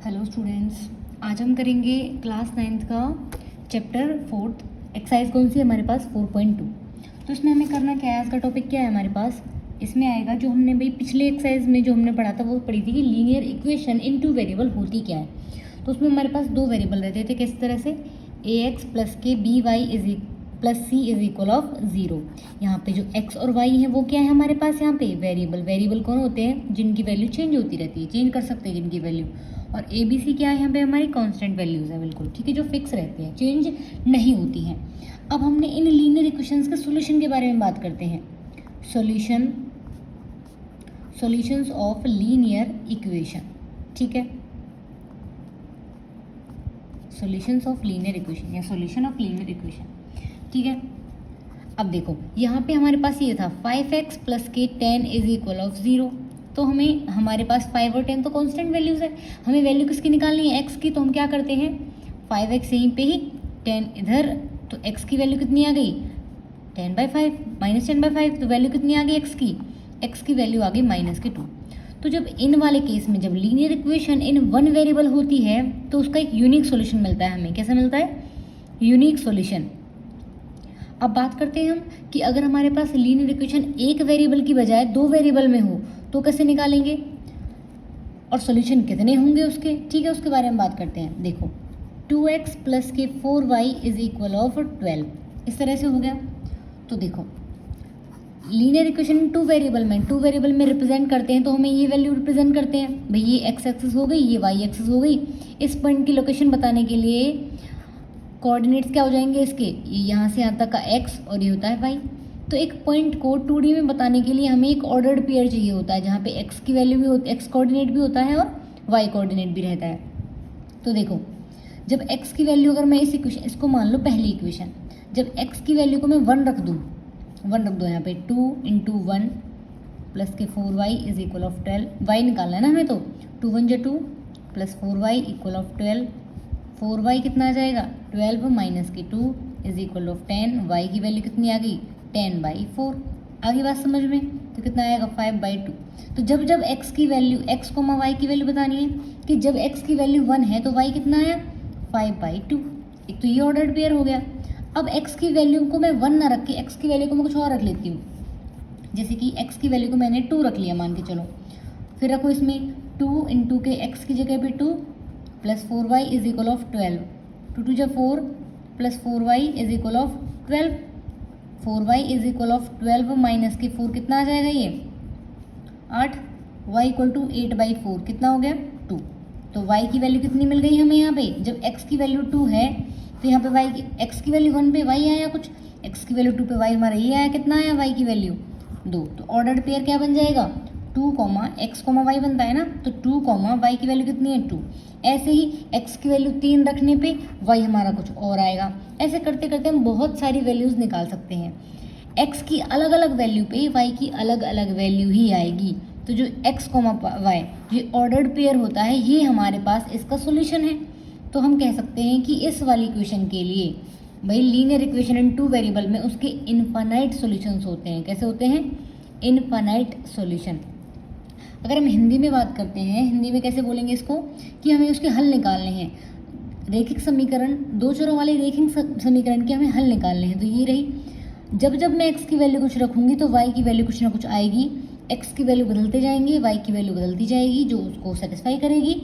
Hello students, आज हम करेंगे क्लास 9th का चैप्टर 4th एक्सरसाइज। कौन सी है हमारे पास? 4.2। तो इसमें हमें करना क्या है, आज का टॉपिक क्या है हमारे पास? इसमें आएगा जो हमने भाई पिछले एक्सरसाइज में जो हमने पढ़ा था वो पढ़ी थी कि linear equation in two variable होती क्या है। तो उसमें हमारे पास दो वेरिएबल रहते थे, किस तरह से? ए एक्स प्लस के B Y is plus C is equal of 0। यहाँ पे जो x और y है वो क्या है हमारे पास? यहाँ पे वेरिएबल। वेरिएबल कौन होते हैं? जिनकी वैल्यू चेंज होती रहती है, चेंज कर सकते हैं जिनकी वैल्यू। और ए बी सी क्या है यहाँ पे? हमारी कांस्टेंट वैल्यूज है, बिल्कुल ठीक है, जो फिक्स रहती हैं, चेंज नहीं होती हैं। अब हमने इन लीनियर इक्वेशंस के सॉल्यूशन के बारे में बात करते हैं। सॉल्यूशंस ऑफ लीनियर इक्वेशन, ठीक है, सॉल्यूशंस ऑफ लीनियर इक्वेशन या सॉल्यूशन ऑफ लीनियर इक्वेशन, ठीक है। अब देखो यहाँ पे हमारे पास ये था 5x प्लस के 10 इज इक्वल ऑफ 0। तो हमें हमारे पास 5 और 10 तो कांस्टेंट वैल्यूज है, हमें वैल्यू किसकी निकालनी है? x की। तो हम क्या करते हैं, 5x यहीं पे ही, 10 इधर, तो x की वैल्यू कितनी आ गई? 10/5 माइनस 10/5, तो वैल्यू कितनी आ गई x की? x की वैल्यू आ गई -2। तो जब इन वाले केस में जब linear equation in one variable होती है तो उसका एक यूनिक सॉल्यूशन मिलता है हमें। कैसे मिलता है? Unique solution. अब बात करते हैं हम कि अगर हमारे पास लीनियर इक्वेशन एक वेरिएबल की बजाय दो वेरिएबल में हो तो कैसे निकालेंगे और सॉल्यूशन कितने होंगे उसके, ठीक है, उसके बारे में बात करते हैं। देखो 2x प्लस के 4y इज इक्वल ऑफ 12, इस तरह से हो गया। तो देखो लीनियर इक्वेशन टू वेरिएबल में रिप्रेजेंट करते हैं तो हमें ये वैल्यू रिप्रेजेंट करते हैं भाई, ये एक्स एक्सिस हो गई, ये वाई एक्सिस हो गई। इस पॉइंट की लोकेशन बताने के लिए कोऑर्डिनेट्स क्या हो जाएंगे इसके? ये यहाँ से यहाँ तक का x और ये होता है y। तो एक पॉइंट को 2D में बताने के लिए हमें एक ऑर्डर्ड पेयर चाहिए होता है जहाँ पे x की वैल्यू भी होती है, x कोऑर्डिनेट भी होता है और y कोऑर्डिनेट भी रहता है। तो देखो जब x की वैल्यू, अगर मैं इस इक्वेशन, इसको मान लो पहली इक्वेशन, जब x की वैल्यू को मैं 1 रख दूँ यहाँ पे 2 × 1 प्लस के 4y is equal of 12, y निकालना है ना हमें, तो 2 × 1 = 2 plus 4y equal of 12, 4y कितना आ जाएगा? 12 माइनस के 2 इज इक्वल ऑफ 10, y की वैल्यू कितनी आ गई? 10/4। आगे बात समझ में? तो कितना आएगा? 5/2। तो जब जब x की वैल्यू, x, y की वैल्यू बतानी है कि जब x की वैल्यू 1 है तो y कितना आया? 5/2। एक तो ये ऑर्डर्ड पेयर हो गया। अब x की वैल्यू को मैं 1 ना रख के x की वैल्यू को मैं कुछ और रख लेती हूँ, जैसे कि x की वैल्यू को मैंने 2 रख लिया मान के चलो, फिर रखो इसमें 2 × के x की जगह पे 2 plus 4y is equal of 12, 2 × 4 plus 4y is equal of 12, 4y is equal of 12 minus के 4 कितना आ जाएगा? ये 8, y इक्वल टू 8/4 कितना हो गया? 2। तो y की वैल्यू कितनी मिल गई हमें यहाँ पे? जब x की वैल्यू 2 है तो यहाँ पे y की, x की वैल्यू 1 पे y आया कुछ, x की वैल्यू 2 पे y हमारा ये आया, कितना आया y की वैल्यू? 2। तो ऑर्डर्ड पेयर क्या बन जाएगा? 2, x, y बनता है ना, तो 2, y की वैल्यू कितनी है? 2। ऐसे ही x की वैल्यू 3 रखने पे y हमारा कुछ और आएगा। ऐसे करते करते हम बहुत सारी वैल्यूज़ निकाल सकते हैं। x की अलग अलग वैल्यू पे y की अलग अलग वैल्यू ही आएगी। तो जो x, y ये ऑर्डर्ड पेयर होता है, ये हमारे पास इसका सॉल्यूशन है। तो हम कह सकते हैं कि इस वाली इक्वेशन के लिए भाई linear equation in two variable में उसके इनफाइनाइट सॉल्यूशंस होते हैं। कैसे होते हैं? Infinite solution. अगर हम हिंदी में बात करते हैं, हिंदी में कैसे बोलेंगे इसको कि हमें उसके हल निकालने हैं। रैखिक समीकरण, दो चरों वाले रैखिक समीकरण के हमें हल निकालने हैं। तो ये रही, जब जब मैं x की वैल्यू कुछ रखूंगी तो y की वैल्यू कुछ ना कुछ आएगी, x की वैल्यू बदलते जाएंगे, y की वैल्यू बदलती जाएगी, जो उसको सेटिस्फाई करेगी,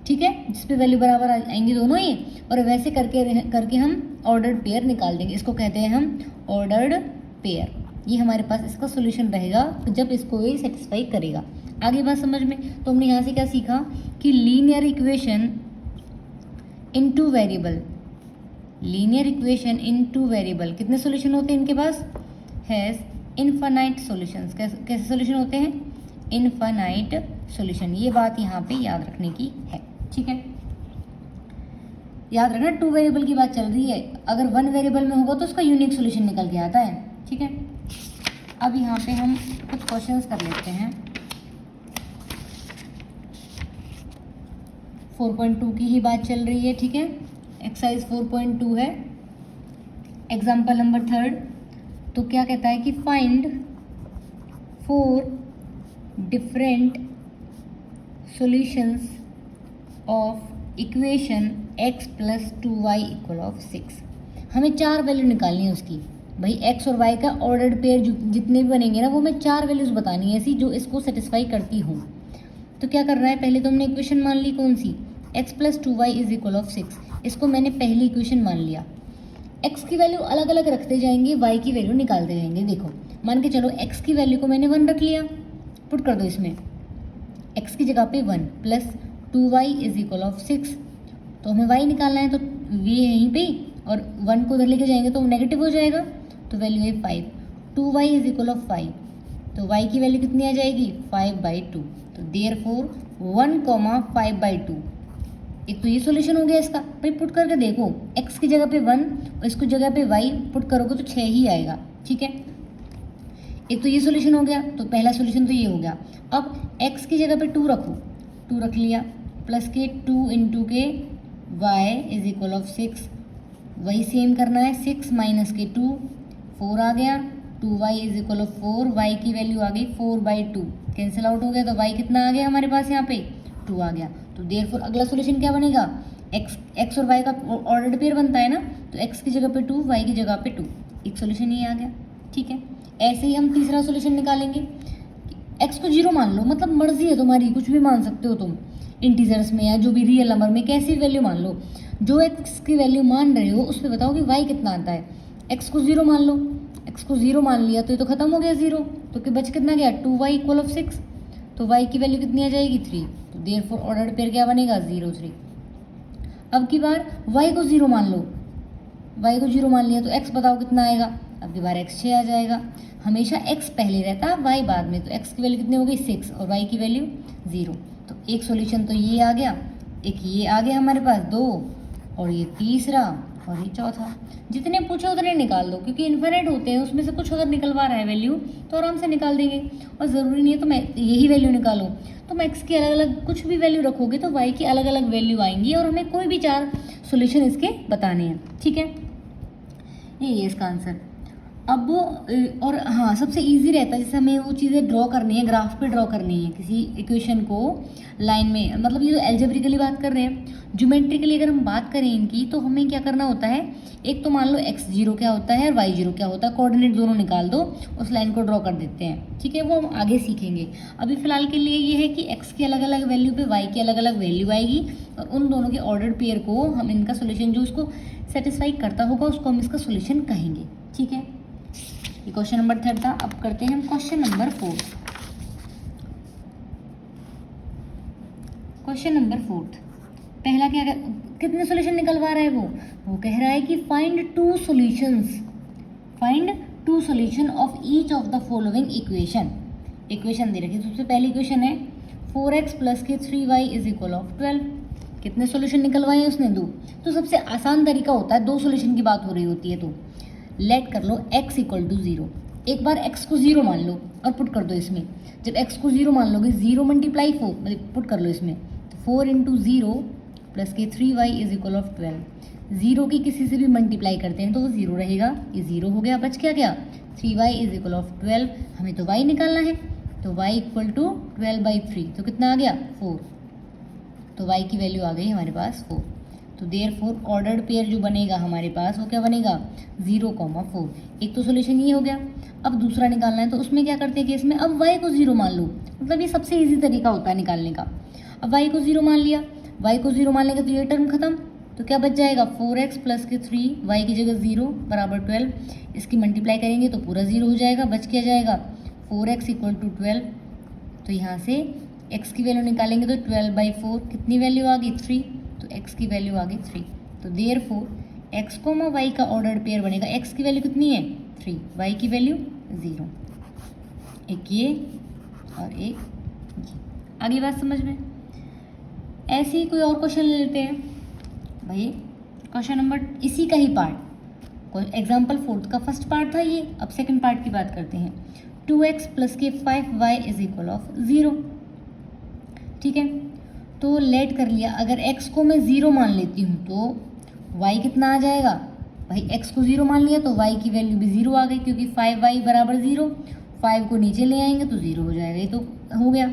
ठीक है, जिस पे वैल्यू बराबर आएंगी दोनों ही। और वैसे करके हम ऑर्डर्ड पेयर निकाल देंगे। इसको कहते हैं हम ऑर्डर्ड पेयर। ये हमारे पास इसका सॉल्यूशन रहेगा जब इसको ये सेटिस्फाई करेगा। आगे बात समझ में? तो हमने यहाँ से क्या सीखा कि linear equation in two variable, linear equation in two variable कितने सॉल्यूशन होते हैं इनके पास? Has infinite solutions. कैसे सॉल्यूशन होते हैं? Infinite solution. ये बात यहाँ पे याद रखने की है, ठीक है। याद रखना, टू वेरिएबल की बात चल रही है, अगर वन वेरिएबल में होगा तो उसका यूनिक सॉल्यूशन निकल के आता है, ठीक है। अब यहाँ पे हम कुछ क्वेश्चंस कर लेते हैं। 4.2 की ही बात चल रही है, ठीक है। एक्सरसाइज 4.2 है, एग्जाम्पल नंबर 3। तो क्या कहता है कि find 4 different solutions of equation x plus 2y equal of 6। हमें 4 वैल्यू निकालनी है उसकी। भाई x और y का ऑर्डर्ड पेयर जितने भी बनेंगे ना, वो हमें 4 वैल्यूज़ बतानी है ऐसी जो इसको सेटिस्फाई करती हूँ। तो क्या करना है, पहले तो हमने इक्वेशन मान ली कौन सी, x plus 2y is equal of 6। इसको मैंने पहली इक्वेशन मान लिया। x की वैल्यू अलग अलग रखते जाएंगे, y की वैल्यू निकालते जाएंगे। देखो मान के चलो x की वैल्यू को मैंने 1 रख लिया, पुट कर दो इसमें, x की जगह पे 1 plus 2y is equal of 6। तो हमें y निकालना है, तो v यहीं पे, और 1 को उधर लेके जाएंगे तो नेगेटिव हो जाएगा, तो वैल्यू है 5। 2y इज इक्वल ऑफ 5, तो y की वैल्यू कितनी आ जाएगी, 5/2। तो देयरफॉर 1,5/2। एक तो ये सॉल्यूशन हो गया इसका। भाई पुट करके देखो, x की जगह पे 1 और इसको जगह पे y पुट करोगे तो 6 ही आएगा। ठीक है, एक तो ये सॉल्यूशन हो गया, तो पहला सॉल्यूशन तो ये हो गया। अब x की जगह पे 2 रखो, 2 रख लिया, प्लस के 2 इंटू के y इज इक्वल ऑफ 6। वही सेम करना है, 6 माइनस के 2, 4 आ गया, 2y is equal of 4। y की वैल्यू आ गई 4/2, कैंसिल आउट हो गया, तो y कितना आ गया हमारे पास यहाँ पे, 2 आ गया। तो देयरफॉर अगला सॉल्यूशन क्या बनेगा, x और y का ऑर्डर्ड पेयर बनता है ना, तो x की जगह पे 2, y की जगह पे 2। एक सॉल्यूशन ये आ गया। ठीक है, ऐसे ही हम तीसरा सॉल्यूशन निकालेंगे। x को 0 मान लो, मतलब मर्जी है तुम्हारी, कुछ भी मान सकते हो तुम, इंटीजर्स में या जो भी रियल नंबर में कैसी वैल्यू मान लो। जो x की वैल्यू मान रहे हो उस पर बताओ कि y कितना आता है। x को 0 मान लो, x को 0 मान लिया तो ये तो खत्म हो गया 0, तो कि बच कितना गया, 2y इक्वल ऑफ 6। तो y की वैल्यू कितनी आ जाएगी, 3। तो देयरफॉर ऑर्डर्ड पेयर क्या बनेगा, 0 3। अब की बार y को 0 मान लो, y को 0 मान लिया तो x बताओ कितना आएगा, अब की बार x 6 आ जाएगा। हमेशा x पहले रहता है, y बाद में, तो x की वैल्यू कितनी हो गई, 6, और y की वैल्यू 0। तो एक सॉल्यूशन तो ये आ गया, एक ये आ गया हमारे पास 2, और ये तीसरा, और ये चौथा। जितने पूछो उतने निकाल दो, क्योंकि इन्फिनिट होते हैं, उसमें से कुछ अगर निकलवा रहा है वैल्यू तो आराम से निकाल देंगे। और ज़रूरी नहीं है तो मैं यही वैल्यू निकालो, तो x की अलग अलग कुछ भी वैल्यू रखोगे तो y की अलग अलग वैल्यू आएंगी, और हमें कोई भी 4 सॉल्यूशन इसके बताने हैं। ठीक है, ये इसका आंसर। अब और हाँ, सबसे इजी रहता है जैसे हमें वो चीज़ें ड्रॉ करनी है, ग्राफ पे ड्रॉ करनी है किसी इक्वेशन को लाइन में, मतलब ये जो एल्जेब्रिकली बात कर रहे हैं, ज्योमेट्रिकली अगर हम बात करें इनकी, तो हमें क्या करना होता है, एक तो मान लो x0 क्या होता है और y0 क्या होता है, कोऑर्डिनेट दोनों निकाल दो, उस लाइन को ड्रॉ कर देते हैं। ठीक है, वो हम आगे सीखेंगे। अभी फिलहाल के लिए ये है कि x की अलग अलग वैल्यू पे y की अलग अलग वैल्यू आएगी, और उन दोनों के ऑर्डर्ड पेयर को हम इनका सोल्यूशन जो उसको सेटिस्फाई करता होगा उसको हम इसका सोल्यूशन कहेंगे। ठीक है, ये क्वेश्चन नंबर 3 था। अब करते हैं हम क्वेश्चन नंबर 4। क्वेश्चन नंबर 4, पहला क्या, कितने सॉल्यूशन निकलवा रहा है वो कह रहा है कि find 2 solutions, find 2 solution of each of the following equation. Equation दे रखी, सबसे पहली इक्वेशन है 4x प्लस के 3y इज इक्वल ऑफ 12। कितने सॉल्यूशन निकलवाए उसने, 2। तो सबसे आसान तरीका होता है, 2 सॉल्यूशन की बात हो रही होती है तो लेट कर लो x इक्वल टू 0। एक बार x को 0 मान लो और पुट कर दो इसमें। जब x को 0 मान लोगे, 0 मल्टीप्लाई 4, मतलब पुट कर लो इसमें, तो 4 इंटू 0 प्लस के 3y इज इक्वल ऑफ 12। 0 की किसी से भी मल्टीप्लाई करते हैं तो वो 0 रहेगा, ये 0 हो गया, बच क्या गया 3y इज इक्वल ऑफ 12। हमें तो y निकालना है, तो y इक्वल टू 12/3, तो कितना आ गया 4। तो y की वैल्यू आ गई हमारे पास 4। तो देयरफॉर ऑर्डर्ड पेयर जो बनेगा हमारे पास वो क्या बनेगा, 0,4। एक तो सॉल्यूशन ये हो गया। अब दूसरा निकालना है, तो उसमें क्या करते हैं केस में, अब y को 0 मान लो, मतलब ये सबसे इजी तरीका होता है निकालने का। अब y को 0 मान लिया, y को 0 मान लेंगे तो ये टर्म खत्म, तो क्या बच जाएगा 4x प्लस के 3, y की जगह 0 बराबर 12। इसकी मल्टीप्लाई करेंगे तो पूरा 0 हो जाएगा, बच क्या जाएगा 4x इक्वल टू 12। तो यहाँ से x की वैल्यू निकालेंगे तो 12/4, कितनी वैल्यू आ गई 3, तो x की वैल्यू आ गई 3। तो देयरफॉर x कोमा y का ऑर्डर्ड पेयर बनेगा, x की वैल्यू कितनी है 3, y की वैल्यू 0। एक ये और एक ये। आगे बात समझ में। ऐसे ही कोई और क्वेश्चन ले लेते हैं भाई, क्वेश्चन नंबर इसी का ही पार्ट, एग्जाम्पल 4 का फर्स्ट पार्ट था ये। अब सेकंड पार्ट की बात करते हैं। 2x प्लस के 5y इज इक्वल ऑफ 0। ठीक है, तो लेट कर लिया, अगर x को मैं 0 मान लेती हूँ तो y कितना आ जाएगा, भाई x को 0 मान लिया तो y की वैल्यू भी 0 आ गई, क्योंकि 5y बराबर 0, 5 को नीचे ले आएंगे तो 0 हो जाएगा, ये तो हो गया।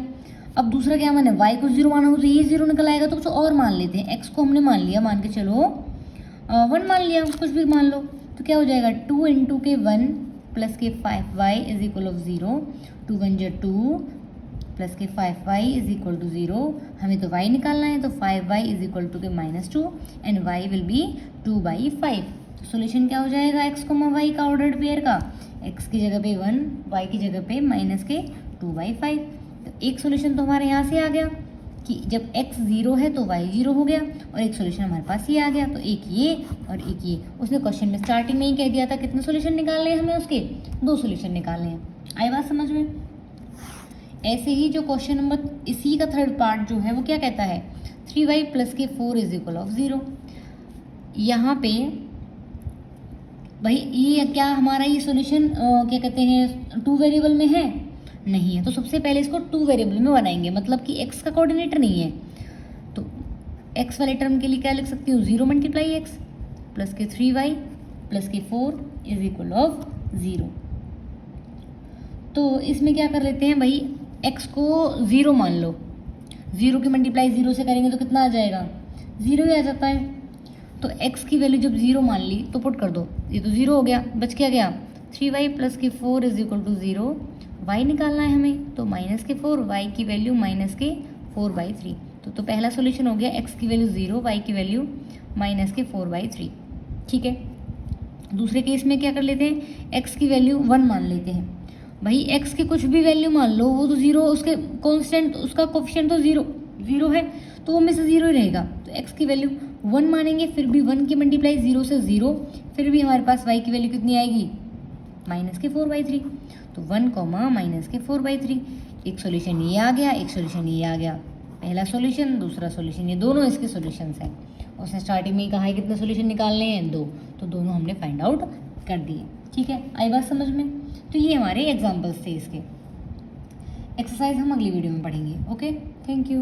अब दूसरा क्या माना है, y को 0 माना हो तो ये 0 निकल आएगा, तो कुछ और मान लेते हैं। x को हमने मान लिया, मान के चलो 1 मान लिया, कुछ भी मान लो, तो क्या हो जाएगा 2 इंटू के 1 प्लस के 5y इज इक्वल ऑफ 0, 2 1 जा 2 प्लस के 5y इज इक्वल टू 0। हमें तो y निकालना है, तो 5y इज इक्वल टू के -2 एंड y विल बी 2/5। तो सोल्यूशन क्या हो जाएगा x, y का ऑर्डर्ड पेयर का, x की जगह पे 1, y की जगह पे माइनस के 2/5। तो एक सोल्यूशन तो हमारे यहाँ से आ गया कि जब x 0 है तो y 0 हो गया, और एक सोल्यूशन हमारे पास ये आ गया, तो एक ये और एक ये। उसने क्वेश्चन में स्टार्टिंग में ही कह दिया था कितने सोल्यूशन निकालने हैं हमें, उसके 2 सोल्यूशन निकालने हैं। आई बात समझ में? ऐसे ही जो क्वेश्चन नंबर इसी का थर्ड पार्ट जो है वो क्या कहता है, 3y प्लस के 4 इज इक्वल ऑफ 0। यहाँ पे भाई ये क्या हमारा ये सोल्यूशन क्या कहते हैं 2 वेरिएबल में है, नहीं है, तो सबसे पहले इसको 2 वेरिएबल में बनाएंगे, मतलब कि x का कोऑर्डिनेटर नहीं है, तो x वाले टर्म के लिए क्या लिख सकती हूँ, 0 मल्टीप्लाई x प्लस के 3y प्लस के 4 इज इक्वल ऑफ 0। तो इसमें क्या कर लेते हैं भाई, x को 0 मान लो, 0 की मल्टीप्लाई 0 से करेंगे तो कितना आ जाएगा, 0 ही आ जाता है। तो x की वैल्यू जब 0 मान ली तो पुट कर दो, ये तो 0 हो गया, बच क्या गया 3y प्लस के 4 इज इक्वल टू 0। y निकालना है हमें, तो माइनस के 4, y की वैल्यू माइनस के 4/3। तो पहला सोल्यूशन हो गया, x की वैल्यू 0, y की वैल्यू माइनस के 4/3। ठीक है, दूसरे केस में क्या कर लेते हैं, x की वैल्यू 1 मान लेते हैं। भाई x की कुछ भी वैल्यू मान लो, वो तो 0, उसके कॉन्स्टेंट उसका कोफिशिएंट तो 0 है, तो वो में से 0 ही रहेगा। तो x की वैल्यू 1 मानेंगे, फिर भी 1 की मल्टीप्लाई 0 से 0, फिर भी हमारे पास y की वैल्यू कितनी आएगी, माइनस के 4/3। तो 1 माइनस के 4/3। एक सोल्यूशन ये आ गया, एक सोल्यूशन ये आ गया, पहला सोल्यूशन दूसरा सोल्यूशन, ये दोनों इसके सोल्यूशंस हैं। उसने स्टार्टिंग में ही कहा है कितने सोल्यूशन निकालने हैं, 2, तो दोनों हमने फाइंड आउट कर दिए। ठीक है, आई बात समझ में? तो ये हमारे एग्जाम्पल्स थे इसके। एक्सरसाइज हम अगली वीडियो में पढ़ेंगे। Okay, thank you.